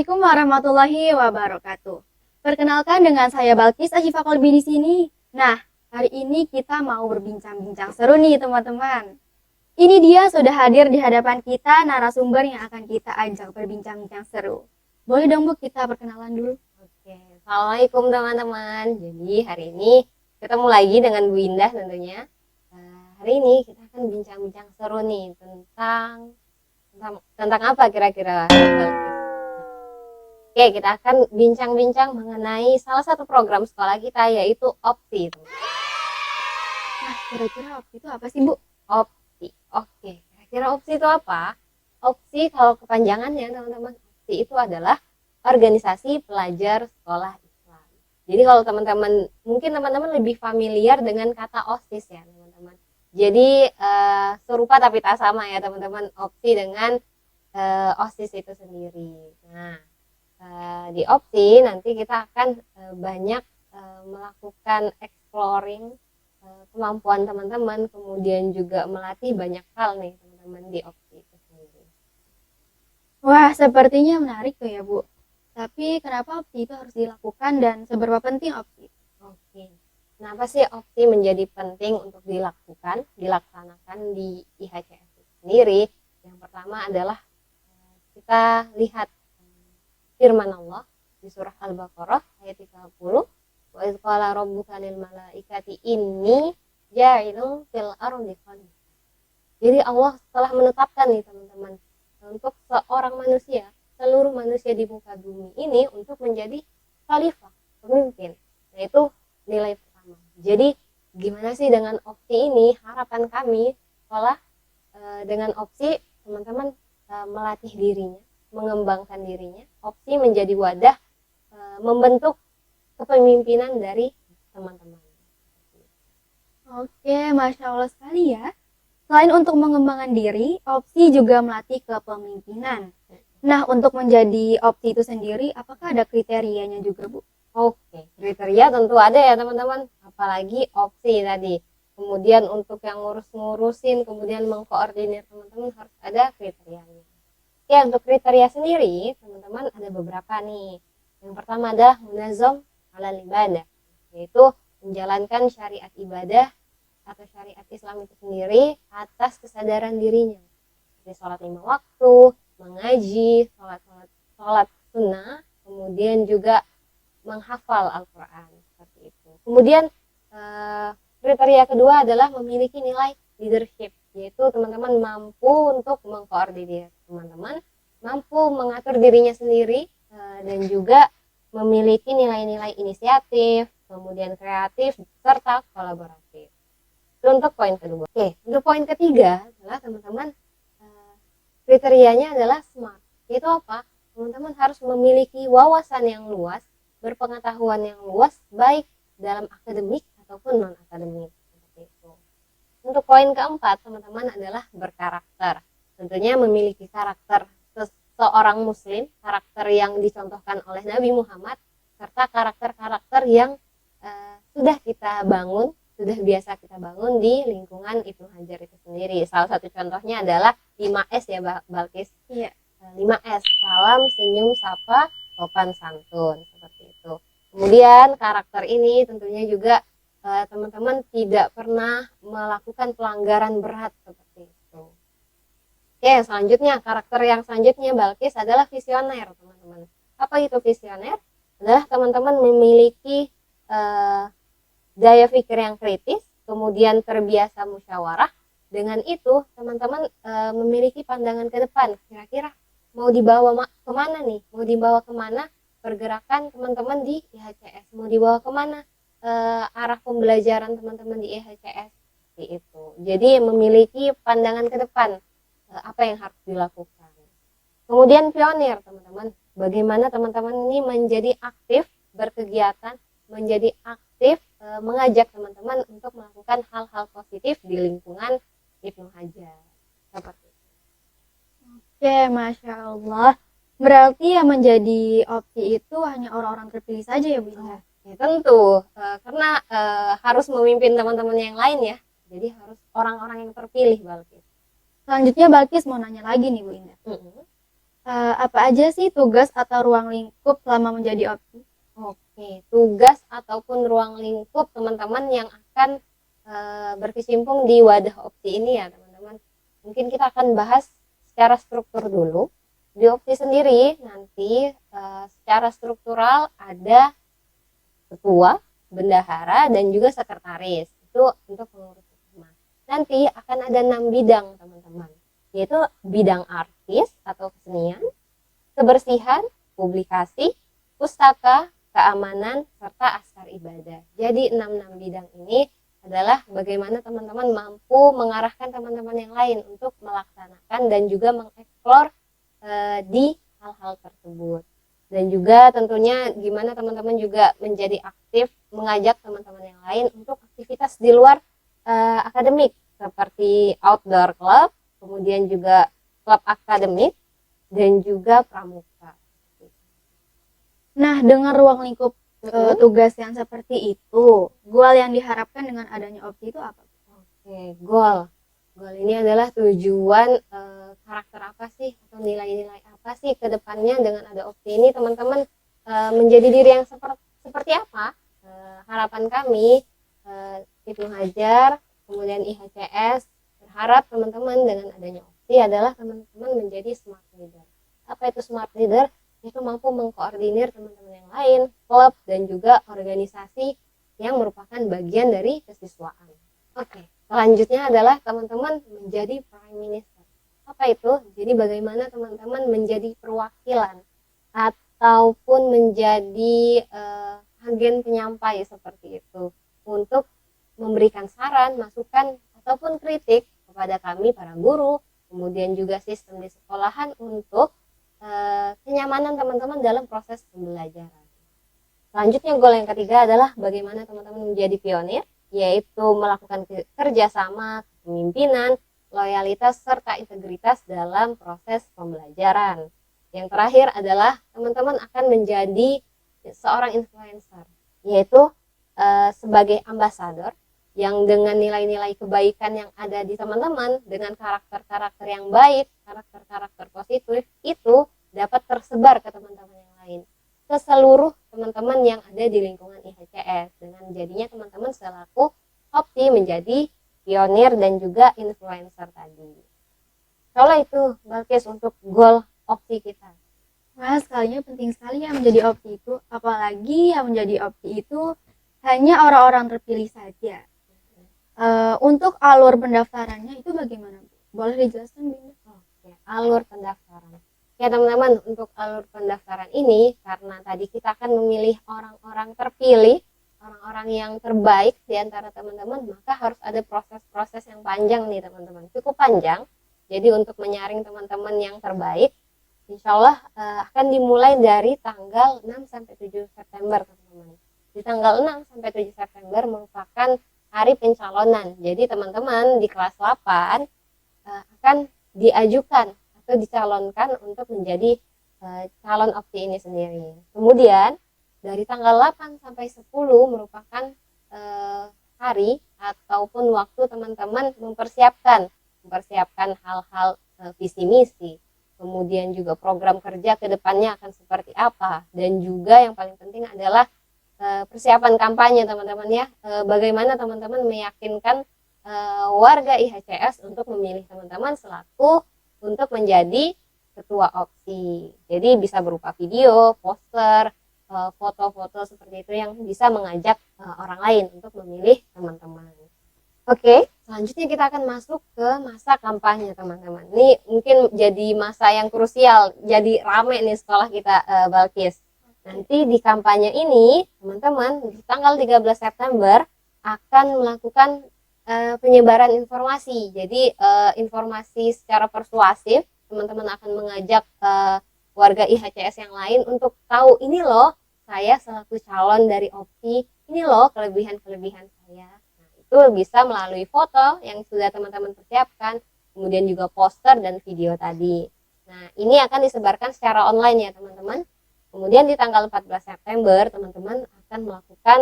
Assalamualaikum warahmatullahi wabarakatuh. Perkenalkan dengan saya Balkis Asyifa Kolbi di sini. Nah, hari ini kita mau berbincang-bincang seru nih teman-teman. Ini dia sudah hadir di hadapan kita narasumber yang akan kita ajak berbincang-bincang seru. Boleh dong Bu kita perkenalan dulu? Oke, Assalamualaikum teman-teman. Jadi hari ini ketemu lagi dengan Bu Indah tentunya. Hari ini kita akan bincang-bincang seru nih tentang apa kira-kira? Oke, kita akan bincang-bincang mengenai salah satu program sekolah kita yaitu OPSI. Nah, kira-kira OPSI itu apa sih Bu? OPSI. Oke, kira-kira OPSI itu apa? OPSI kalau kepanjangannya teman-teman, OPSI itu adalah Organisasi Pelajar Sekolah Islam. Jadi kalau mungkin teman-teman lebih familiar dengan kata OSIS ya teman-teman. Jadi serupa tapi tak sama ya teman-teman, OPSI dengan OSIS itu sendiri. Nah, di OPSI nanti kita akan banyak melakukan exploring kemampuan teman-teman, kemudian juga melatih banyak hal nih teman-teman di OPSI itu sendiri. Wah, sepertinya menarik tuh ya Bu. Tapi kenapa OPSI itu harus dilakukan dan seberapa penting OPSI? Oke, kenapa sih OPSI menjadi penting untuk dilaksanakan di IHCS sendiri? Yang pertama adalah kita lihat firman Allah di surah Al-Baqarah ayat 30, wa idz qala rabbuka lil malaikati inni ja'ilun fil ardi khalifah. Jadi Allah telah menetapkan nih teman-teman untuk seluruh manusia di muka bumi ini untuk menjadi khalifah, pemimpin. Nah, itu nilai pertama. Jadi gimana sih dengan OPSI ini? Harapan kami sekolah dengan OPSI teman-teman melatih dirinya, mengembangkan dirinya. OPSI menjadi wadah membentuk kepemimpinan dari teman-teman. Oke, Masya Allah sekali ya. Selain untuk mengembangkan diri, OPSI juga melatih kepemimpinan. Nah, untuk menjadi OPSI itu sendiri, apakah ada kriterianya juga, Bu? Oke, kriteria tentu ada ya teman-teman, apalagi OPSI tadi. Kemudian untuk yang ngurusin, kemudian mengkoordinir teman-teman harus ada kriterianya. Oke, untuk kriteria sendiri, teman-teman ada beberapa nih. Yang pertama adalah munazam halal ibadah, yaitu menjalankan syariat ibadah atau syariat Islam itu sendiri atas kesadaran dirinya. Seperti sholat 5 waktu, mengaji, sholat sunnah, kemudian juga menghafal Al-Quran seperti itu. Kemudian kriteria kedua adalah memiliki nilai leadership, yaitu teman-teman mampu untuk mengkoordinir teman-teman, mampu mengatur dirinya sendiri, dan juga memiliki nilai-nilai inisiatif, kemudian kreatif, serta kolaboratif. Itu untuk poin kedua. Oke, untuk poin ketiga adalah teman-teman kriterianya adalah smart. Yaitu apa? Teman-teman harus memiliki wawasan yang luas, berpengetahuan yang luas, baik dalam akademik ataupun non-akademik. Seperti itu. Untuk poin keempat, teman-teman adalah berkarakter. Tentunya memiliki karakter seorang muslim, karakter yang dicontohkan oleh Nabi Muhammad, serta karakter-karakter yang sudah biasa kita bangun di lingkungan Ibnu Hajar itu sendiri. Salah satu contohnya adalah 5S ya Balkis. Iya. 5S, salam, senyum, sapa, sopan santun, seperti itu. Kemudian karakter ini tentunya juga teman-teman tidak pernah melakukan pelanggaran berat seperti itu. Oke, selanjutnya karakter yang selanjutnya Balkis adalah visioner, teman-teman. Apa itu visioner? Adalah teman-teman memiliki daya pikir yang kritis, kemudian terbiasa musyawarah. Dengan itu teman-teman memiliki pandangan ke depan. Kira-kira mau dibawa kemana nih? Mau dibawa kemana pergerakan teman-teman di IHCS? Mau dibawa kemana arah pembelajaran teman-teman di IHCS? Seperti itu. Jadi memiliki pandangan ke depan. Apa yang harus dilakukan. Kemudian pionir teman-teman, bagaimana teman-teman ini menjadi aktif berkegiatan, menjadi aktif mengajak teman-teman untuk melakukan hal-hal positif di lingkungan Ibnu Hajar. Seperti itu. Oke, Masya Allah. Berarti yang menjadi OPSI itu hanya orang-orang terpilih saja ya Bu Indah? Ya, tentu, karena harus memimpin teman-teman yang lain ya, jadi harus orang-orang yang terpilih Balkis. Selanjutnya Balkis mau nanya lagi nih Bu Indah. Apa aja sih tugas atau ruang lingkup selama menjadi opsi? Oke, tugas ataupun ruang lingkup teman-teman yang akan berkecimpung di wadah opsi ini ya teman-teman. Mungkin kita akan bahas secara struktur dulu. Di opsi sendiri nanti secara struktural ada ketua, bendahara, dan juga sekretaris. Itu untuk pengurus utama. Nanti akan ada 6 bidang teman-teman, yaitu bidang artis atau kesenian, kebersihan, publikasi, pustaka, keamanan, serta askar ibadah. Jadi 6 bidang ini adalah bagaimana teman-teman mampu mengarahkan teman-teman yang lain untuk melaksanakan dan juga mengeksplor di hal-hal tersebut. Dan juga tentunya gimana teman-teman juga menjadi aktif mengajak teman-teman yang lain untuk aktivitas di luar akademik seperti outdoor club, kemudian juga klub akademik dan juga pramuka. Nah, dengan ruang lingkup tugas yang seperti itu, goal yang diharapkan dengan adanya opsi itu apa? Oke, goal ini adalah tujuan karakter apa sih atau nilai-nilai apa sih ke depannya dengan ada opsi ini teman-teman menjadi diri yang seperti apa. Harapan kami Ibnu Hajar kemudian IHCS berharap teman-teman dengan adanya opsi adalah teman-teman menjadi smart leader. Apa itu smart leader? Itu mampu mengkoordinir teman-teman yang lain, klub dan juga organisasi yang merupakan bagian dari kesiswaan. Oke, selanjutnya adalah teman-teman menjadi prime minister. Apa itu? Jadi bagaimana teman-teman menjadi perwakilan ataupun menjadi agen penyampai seperti itu untuk memberikan saran, masukan ataupun kritik kepada kami para guru, kemudian juga sistem di sekolahan untuk kenyamanan teman-teman dalam proses pembelajaran. Selanjutnya goal yang ketiga adalah bagaimana teman-teman menjadi pionir, yaitu melakukan kerjasama, kepemimpinan, loyalitas, serta integritas dalam proses pembelajaran. Yang terakhir adalah teman-teman akan menjadi seorang influencer, yaitu sebagai ambasador yang dengan nilai-nilai kebaikan yang ada di teman-teman dengan karakter-karakter yang baik, karakter-karakter positif itu dapat tersebar ke teman-teman yang lain, ke seluruh teman-teman yang ada di lingkungan IHCS dengan jadinya teman-teman selaku opsi menjadi pionir dan juga influencer tadi. Kalau itu Balkis untuk goal opsi kita. Wah, sekalinya penting sekali ya menjadi opsi itu, apalagi yang menjadi opsi itu hanya orang-orang terpilih saja. Untuk alur pendaftarannya itu bagaimana, Bu? Boleh dijelaskan, Bunda? Oke, alur pendaftaran. Ya teman-teman, untuk alur pendaftaran ini karena tadi kita akan memilih orang-orang terpilih, orang-orang yang terbaik di antara teman-teman, maka harus ada proses-proses yang panjang nih teman-teman, cukup panjang. Jadi untuk menyaring teman-teman yang terbaik, insya Allah akan dimulai dari tanggal 6 sampai 7 September teman-teman. Di tanggal 6 sampai 7 September merupakan hari pencalonan. Jadi teman-teman di kelas 8 akan diajukan atau dicalonkan untuk menjadi calon opsi ini sendiri. Kemudian dari tanggal 8 sampai 10 merupakan hari ataupun waktu teman-teman mempersiapkan hal-hal visi misi. Kemudian juga program kerja ke depannya akan seperti apa, dan juga yang paling penting adalah persiapan kampanye teman-teman ya. Bagaimana teman-teman meyakinkan warga IHCS untuk memilih teman-teman selaku untuk menjadi ketua opsi. Jadi bisa berupa video, poster, foto-foto seperti itu yang bisa mengajak orang lain untuk memilih teman-teman. Oke, selanjutnya kita akan masuk ke masa kampanye teman-teman. Ini mungkin jadi masa yang krusial, jadi rame nih sekolah kita Balkis. Nanti di kampanye ini teman-teman di tanggal 13 September akan melakukan penyebaran informasi. Jadi informasi secara persuasif, teman-teman akan mengajak warga IHCS yang lain untuk tahu ini loh saya selaku calon dari opsi, ini loh kelebihan-kelebihan saya. Nah, itu bisa melalui foto yang sudah teman-teman persiapkan, kemudian juga poster dan video tadi. Nah, ini akan disebarkan secara online ya teman-teman. Kemudian di tanggal 14 September teman-teman akan melakukan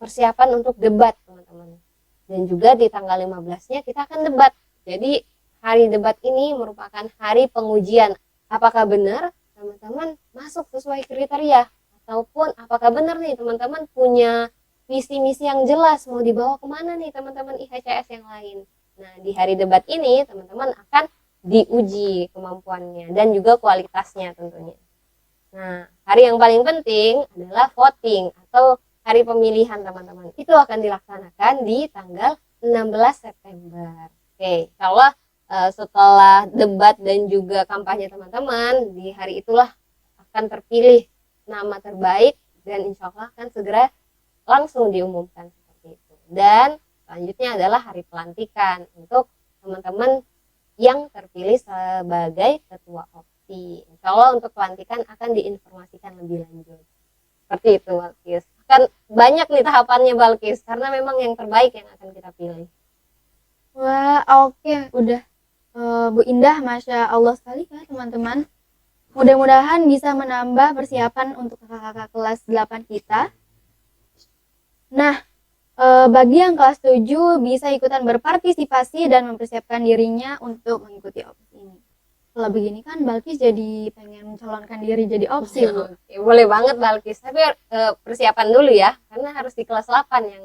persiapan untuk debat teman-teman. Dan juga di tanggal 15-nya kita akan debat. Jadi hari debat ini merupakan hari pengujian apakah benar teman-teman masuk sesuai kriteria, ataupun apakah benar nih teman-teman punya visi misi yang jelas mau dibawa kemana nih teman-teman IHCS yang lain. Nah, di hari debat ini teman-teman akan diuji kemampuannya dan juga kualitasnya tentunya. Nah, hari yang paling penting adalah voting atau hari pemilihan teman-teman. Itu akan dilaksanakan di tanggal 16 September. Oke, insya Allah setelah debat dan juga kampanye teman-teman, di hari itulah akan terpilih nama terbaik dan insya Allah akan segera langsung diumumkan seperti itu. Dan selanjutnya adalah hari pelantikan untuk teman-teman yang terpilih sebagai ketua opsi. Insya Allah untuk pelantikan akan diinformasikan lebih lanjut. Seperti itu, Balkis. Kan banyak nih tahapannya, Balkis, karena memang yang terbaik yang akan kita pilih. Wah, oke, udah. Bu Indah, Masya Allah sekali ya teman-teman. Mudah-mudahan bisa menambah persiapan untuk kakak-kakak kelas 8 kita. Nah, bagi yang kelas 7 bisa ikutan berpartisipasi dan mempersiapkan dirinya untuk mengikuti opsi ini. Kalau begini kan Balkis jadi pengen mencalonkan diri jadi opsi, Bu. Oke, boleh banget, Balkis. Tapi persiapan dulu ya, karena harus di kelas 8 yang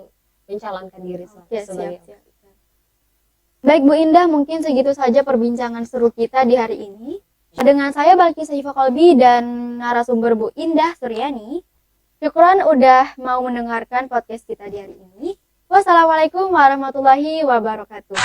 mencalonkan diri sebagai siap. Baik Bu Indah, mungkin segitu saja perbincangan seru kita di hari ini. Dengan saya Balkis Syaifah Kolbi dan narasumber Bu Indah Suryani. Syukuran udah mau mendengarkan podcast kita di hari ini. Wassalamualaikum warahmatullahi wabarakatuh.